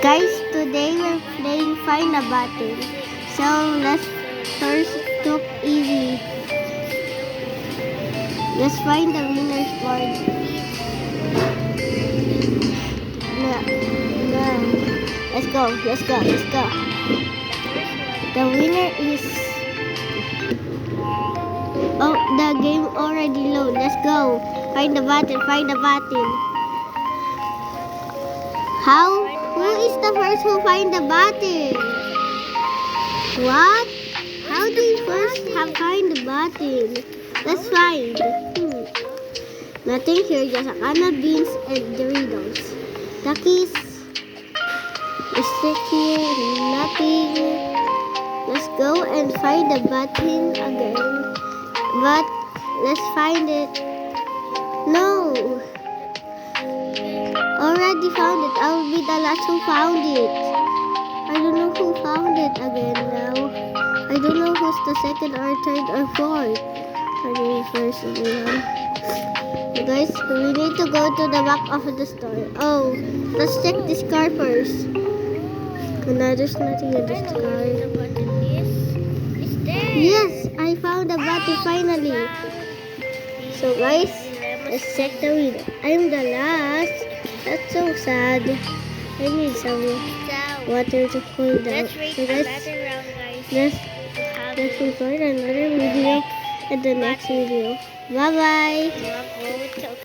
Guys, today we're playing Find a Button. So let's first took easy. Let's find the winner's board. No, no. Let's go. The winner is... Oh, the game already load. Let's go. Find the button. How? Who is the first who find the button? What? How do you first find the button? Let's find. Nothing here, just a can of beans and Doritos. The keys. Is it here? Nothing. Let's go and find the button again. But let's find it. No. Already found it. I will be the last who found it. I don't know who found it again now. I don't know who's the second or third or fourth. I mean first one. So guys, we need to go to the back of the store. Oh, let's check this car first. No, there's nothing in this car. Yes, I found the button finally. So guys, let's check the winner. I'm the last. That's so sad. I need some water to cool down. So guys, let's record another video in the next video. Bye bye.